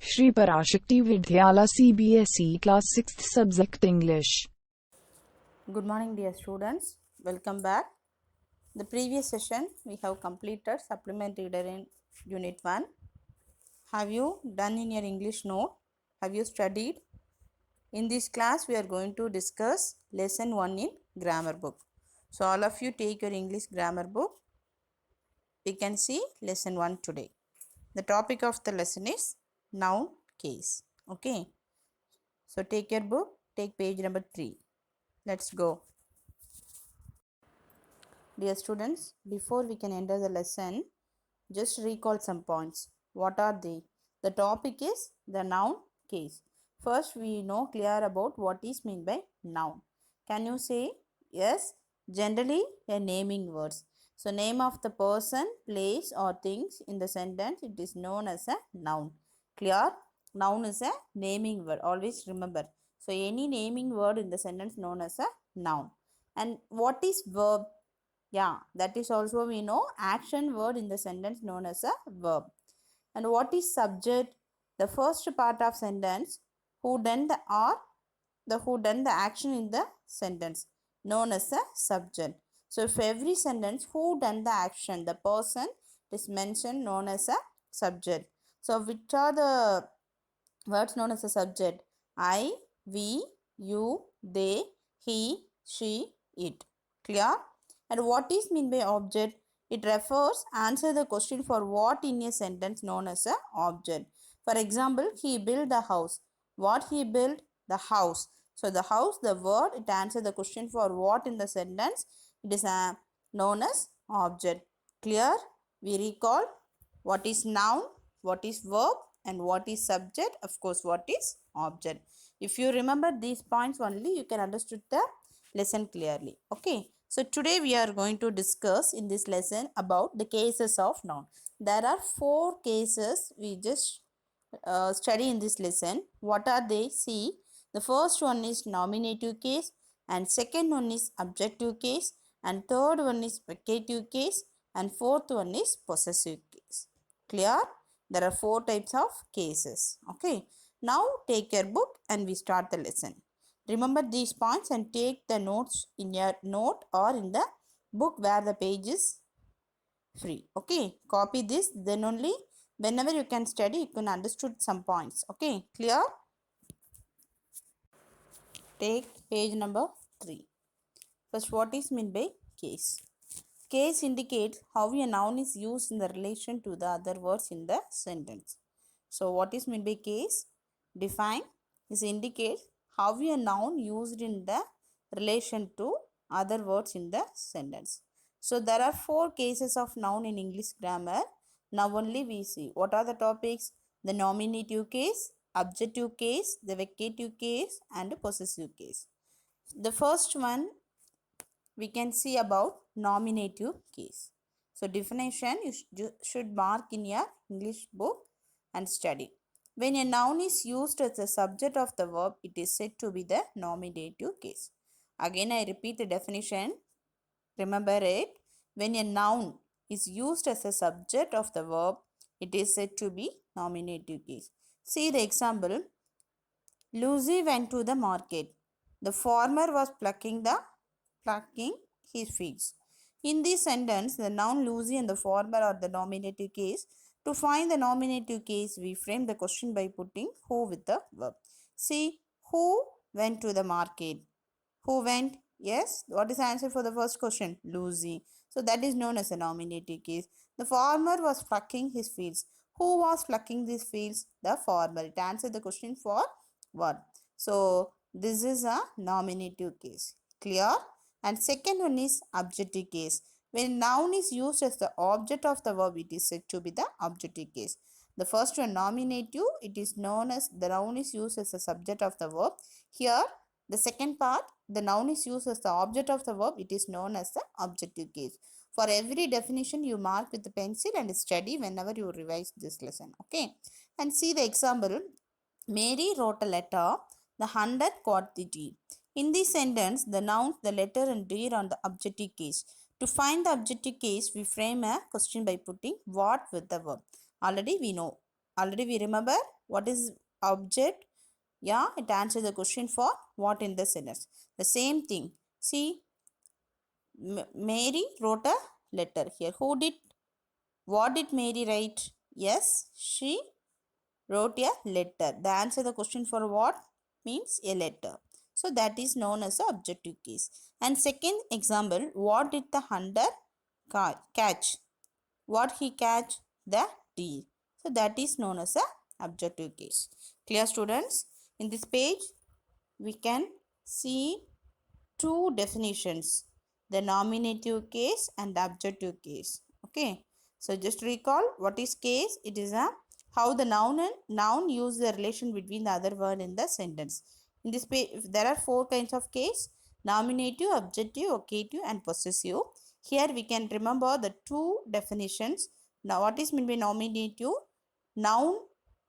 Shri Parashakti Vidyala CBSE Class 6th Subject English. Good morning, dear students. Welcome back. The previous session we have completed supplement reader in unit 1. Have you done in your English note? Have you studied? In this class we are going to discuss lesson 1 in grammar book. So all of you take your English grammar book. We can see lesson 1 today. The topic of the lesson is noun case. Okay. So take your book, take page number 3. Let's go. Dear students, before we can enter the lesson, just recall some points. What are they? The topic is the noun case. First, we know clear about what is meant by noun. Can you say? Yes, generally a naming words. So, name of the person, place or things in the sentence, it is known as a noun. Clear? Noun is a naming word. Always remember. So, any naming word in the sentence known as a noun. And what is verb? Yeah, that is also we know action word in the sentence known as a verb. And what is subject? The first part of sentence, who done the or the who done the action in the sentence known as a subject. So if every sentence who done the action, the person is mentioned known as a subject. So which are the words known as a subject? I, we, you, they, he, she, it. Clear? And what is mean by object? It refers answer the question for what in a sentence known as a object. For example, he built the house. What he built? The house. So the house, the word, it answer the question for what in the sentence. It is known as object. Clear? We recall what is noun, what is verb, and what is subject, of course what is object. If you remember these points only, you can understood the lesson clearly. Okay, so today we are going to discuss in this lesson about the cases of noun. There are 4 cases we just study in this lesson. What are they? See, the first one is nominative case, and second one is objective case, and third one is vacative case, and fourth one is possessive case. Clear? There are 4 types of cases. Okay. Now take your book and we start the lesson. Remember these points and take the notes in your note or in the book where the page is free. Okay. Copy this, then only whenever you can study, you can understood some points. Okay. Clear? Take page number 3. First, what is meant by case? Case indicates how a noun is used in the relation to the other words in the sentence. So, what is meant by case? Define. This indicates how a noun used in the relation to other words in the sentence. So, there are 4 cases of noun in English grammar. Now only we see what are the topics: the nominative case, objective case, the vacative case, and the possessive case. The first one we can see about nominative case. So definition you should mark in your English book and study. When a noun is used as a subject of the verb, it is said to be the nominative case. Again, I repeat the definition. Remember it. When a noun is used as a subject of the verb, it is said to be nominative case. See the example. Lucy went to the market. The farmer was plucking his figs. In this sentence, the noun Lucy and the farmer are the nominative case. To find the nominative case, we frame the question by putting who with the verb. See, who went to the market? Who went? Yes. What is the answer for the first question? Lucy. So that is known as a nominative case. The farmer was plucking his fields. Who was plucking these fields? The farmer. It answered the question for what? So this is a nominative case. Clear? And second one is objective case. When noun is used as the object of the verb, it is said to be the objective case. The first one nominative, it is known as the noun is used as the subject of the verb. Here the second part, the noun is used as the object of the verb, it is known as the objective case. For every definition, you mark with the pencil and study whenever you revise this lesson. Okay. And see the example. Mary wrote a letter. The hunter caught the deer. In this sentence, the nouns, the letter and deer are the objective case. To find the objective case, we frame a question by putting what with the verb. Already we know. Already we remember What is object? Yeah, it answers the question for what in the sentence. The same thing. See, Mary wrote a letter here. What did Mary write? Yes, she wrote a letter. The answer the question for what means a letter. So that is known as a objective case. And second example, what did the hunter catch? What he catch? The deer. So that is known as a objective case. Clear, students? In this page, we can see two definitions, the nominative case and the objective case. Okay, so just recall what is case. It is a how the noun use the relation between the other word in the sentence. In this page there are four kinds of case: nominative, objective, vocative and possessive. Here we can remember the two definitions. Now what is meant by nominative? Noun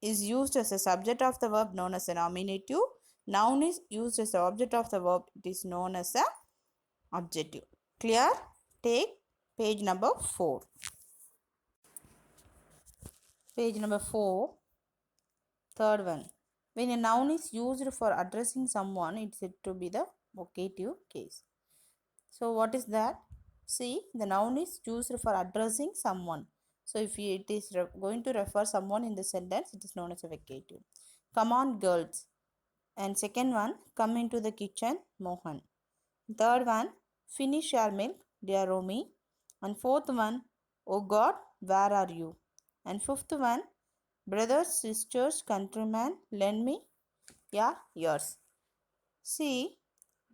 is used as a subject of the verb known as a nominative. Noun is used as the object of the verb. It is known as a objective. Clear? Take page number 4. Page number 4. Third one. When a noun is used for addressing someone, it's said to be the vocative case. So what is that? See, the noun is used for addressing someone. So if it is going to refer someone in the sentence, it is known as a vocative. Come on, girls. And second one, come into the kitchen, Mohan. Third one, finish your milk, dear Romy. And fourth one, oh God, where are you? And fifth one, brothers, sisters, countrymen, lend me your ears. See,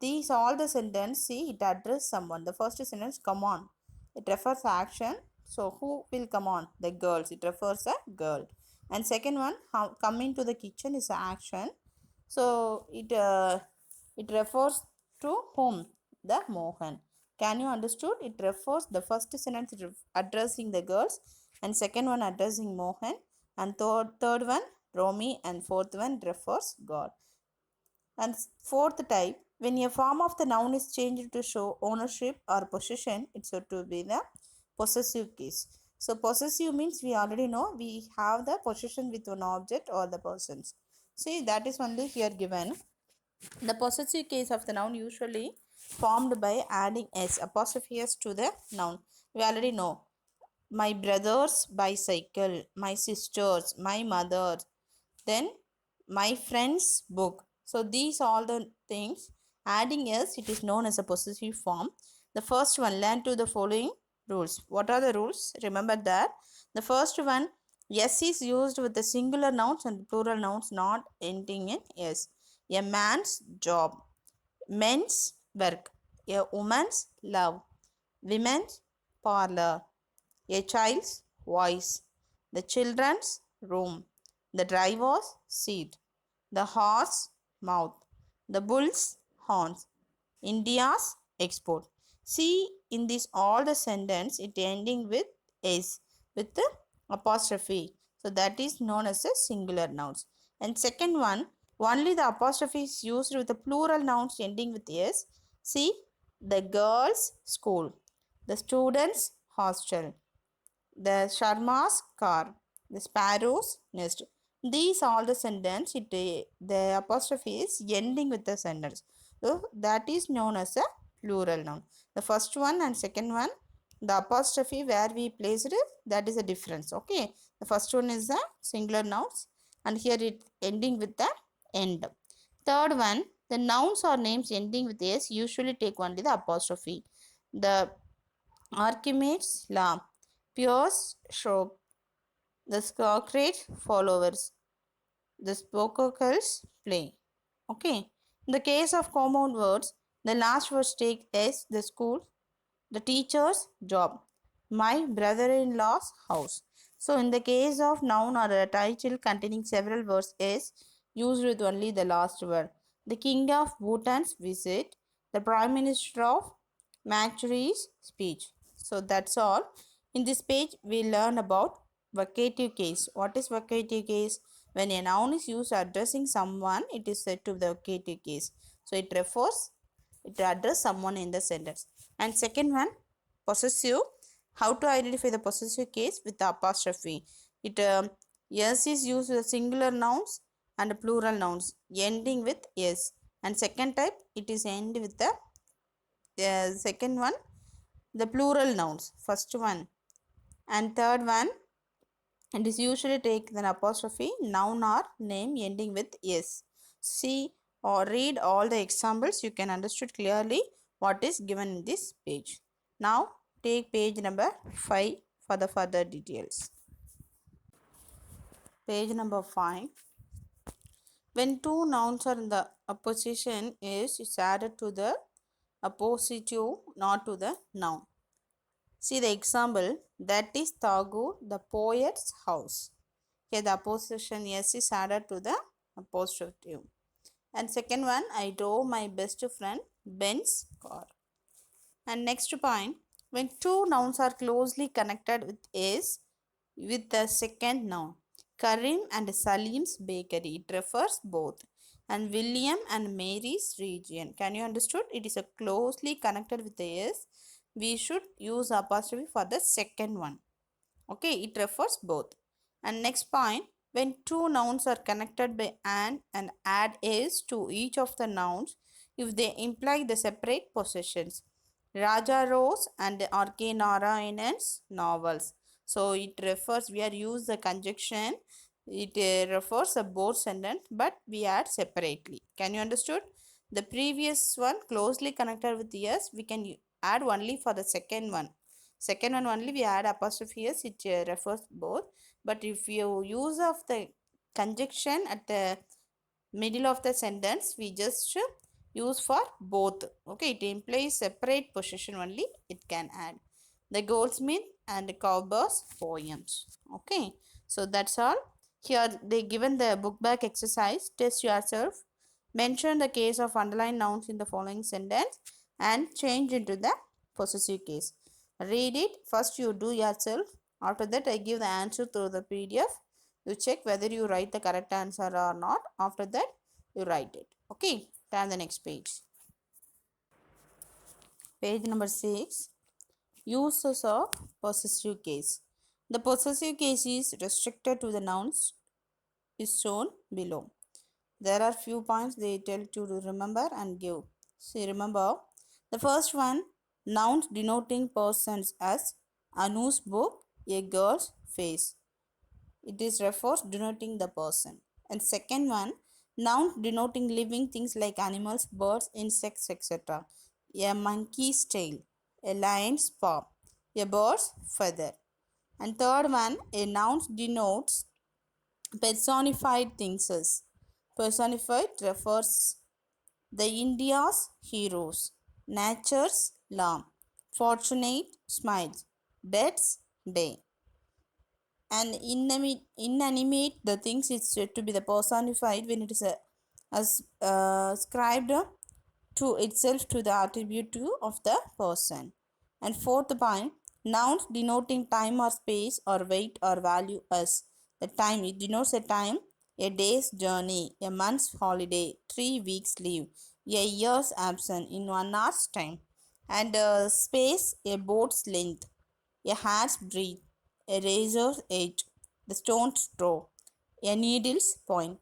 these all the sentence, see, it address someone. The first sentence, come on. It refers action. So, who will come on? The girls. It refers a girl. And second one, how come into the kitchen is action. So, it refers to whom? The Mohan. Can you understood? It refers the first sentence addressing the girls and second one addressing Mohan and third one Romy and fourth one refers God. And fourth type, when a form of the noun is changed to show ownership or possession, it's said to be the possessive case. So possessive means we already know we have the possession with one object or the persons. See, that is only here given. The possessive case of the noun usually formed by adding s apostrophe s to the noun. We already know my brother's bicycle, my sister's, my mother, then my friend's book. So these all the things adding s, it is known as a possessive form. The first one, learn to the following rules. What are the rules? Remember that the first one, s is used with the singular nouns and plural nouns not ending in s. A man's job, men's work, a woman's love, women's parlor, a child's voice, the children's room, the driver's seat, the horse's mouth, the bull's horns, India's export. See, in this all the sentence, it ending with s with the apostrophe. So that is known as a singular nouns. And second one, only the apostrophe is used with the plural nouns ending with s. See, the girls' school, the students' hostel, the Sharma's car, the sparrow's nest. These all the sentence, the apostrophe is ending with the sentence. So that is known as a plural noun. The first one and second one, the apostrophe where we placed it, that is a difference. Okay. The first one is a singular nouns and here it ending with the end. Third one, the nouns or names ending with s usually take only the apostrophe. The Archimedes' law, Pierre's stroke, the Socrates followers, the Sophocles play. Okay. In the case of compound words, the last words take s, the school, the teacher's job, my brother-in-law's house. So in the case of noun or a title containing several words s, used with only the last word. The king of Bhutan's visit, the prime minister of Manchuri's speech. So that's all. In this page, we learn about vocative case. What is vocative case? When a noun is used addressing someone, it is said to the vocative case. So it address someone in the sentence. And second one, possessive. How to identify the possessive case with the apostrophe? It S is used with singular nouns and plural nouns ending with S. And second type, it is end with the second one, the plural nouns. First one. And third one, it is usually take an apostrophe, noun or name ending with S. See or read all the examples. You can understand clearly what is given in this page. Now take page number 5 for the further details. Page number 5. When two nouns are in the opposition, is added to the appositive, not to the noun. See the example, that is Tagore, the poet's house. Here the apposition S is added to the apostrophe. And second one, I drove my best friend Ben's car. And next point, when two nouns are closely connected with S with the second noun, Karim and Salim's bakery, it refers both, and William and Mary's region. Can you understood? It is a closely connected with the S. We should use apostrophe for the second one. Okay, it refers both. And next point, when two nouns are connected by and add s to each of the nouns if they imply the separate possessions. Raja Rose and R.K. Narayanan's novels. So it refers, we are use the conjunction. It refers a both sentence, but we add separately. Can you understood? The previous one closely connected with yes, we can add only for the second one. Second one only we add apostrophe s, it refers both. But if you use of the conjunction at the middle of the sentence, we just use for both. Okay, it implies separate possession only, it can add. The Goldsmith and Cowper's poems. Okay, so that's all. Here they given the book back exercise. Test yourself. Mention the case of underlined nouns in the following sentence and change into the possessive case. Read it. First you do yourself. After that I give the answer through the PDF. You check whether you write the correct answer or not. After that you write it. Okay, turn the next page. Page number 6. Uses of possessive case. The possessive case is restricted to the nouns is shown below. There are few points they tell you to remember and give. See, remember the first one, nouns denoting persons as Anu's book, a girl's face. It is refers denoting the person. And second one, nouns denoting living things like animals, birds, insects, etc. A monkey's tail, a lion's paw, a bird's feather. And third one, a noun denotes personified things. Personified refers the India's heroes, nature's lamb, fortunate smiles, death's day. And inanimate the things is said to be the personified when it is ascribed to itself to the attribute of the person. And fourth point, nouns denoting time or space or weight or value as the time. It denotes a time, a day's journey, a month's holiday, 3 weeks leave, a year's absence in 1 hour's time. And space, a boat's length, a hair's breadth, a razor's edge, the stone's throw, a needle's point.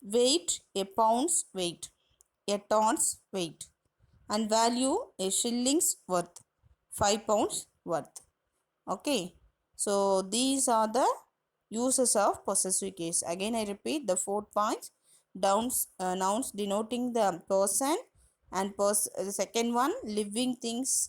Weight, a pound's weight, a ton's weight. And value, a shilling's worth, 5 pounds worth. Okay, so these are the uses of possessive case. Again I repeat the 4 points. Nouns denoting the person, and the second one, living things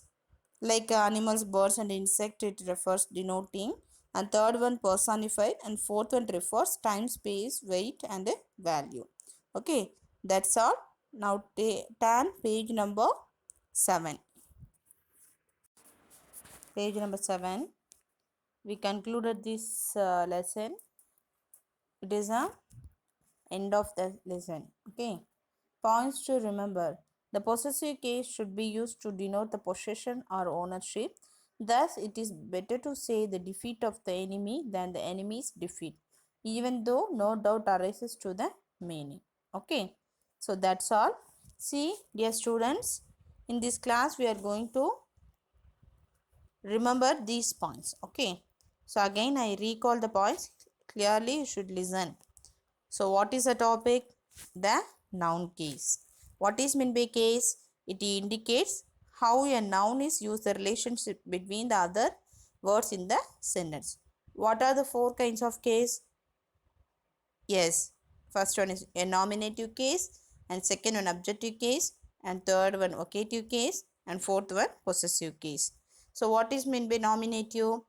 like animals, birds and insect, it refers denoting. And third one, personified. And fourth one refers time, space, weight and value. Okay, that's all. Now turn page number 7. Page number 7. We concluded this lesson. It is a end of the lesson. Okay, points to remember. The possessive case should be used to denote the possession or ownership. Thus, it is better to say the defeat of the enemy than the enemy's defeat, even though no doubt arises to the meaning. Okay, so that's all. See, dear students, in this class we are going to remember these points. Okay, so again I recall the points. clearly you should listen. So what is the topic? The noun case. What is meant by case? It indicates how a noun is used, the relationship between the other words in the sentence. What are the four kinds of case? Yes, first one is a nominative case, and second one objective case, and third one vocative case, and fourth one possessive case. So what is meant by nominative?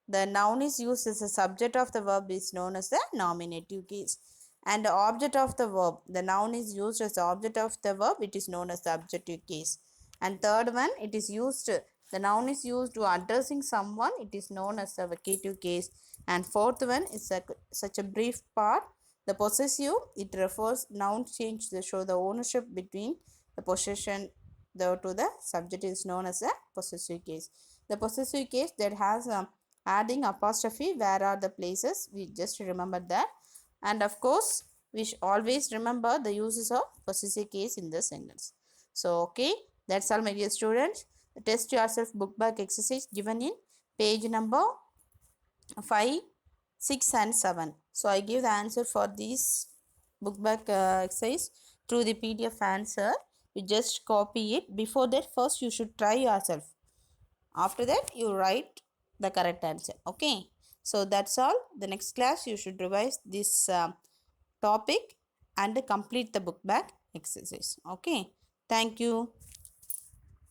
The noun is used as a subject of the verb is known as the nominative case. And the object of the verb, the noun is used as the object of the verb, it is known as the objective case. And third one, it is used, the noun is used to addressing someone, it is known as the vocative case. And fourth one is such a brief part, the possessive, it refers noun change to show the ownership between the possession to the subject is known as a possessive case. The possessive case that has adding apostrophe, where are the places, we just remember that. And of course we should always remember the uses of possessive case in the sentence. So okay, that's all my dear students. Test yourself book back exercise given in page number 5, 6 and 7. So I give the answer for this book back exercise through the PDF answer. You just copy it. Before that, first you should try yourself. After that, you write the correct answer. Okay. So that's all. The next class you should revise this topic and complete the book back exercise. Okay. Thank you.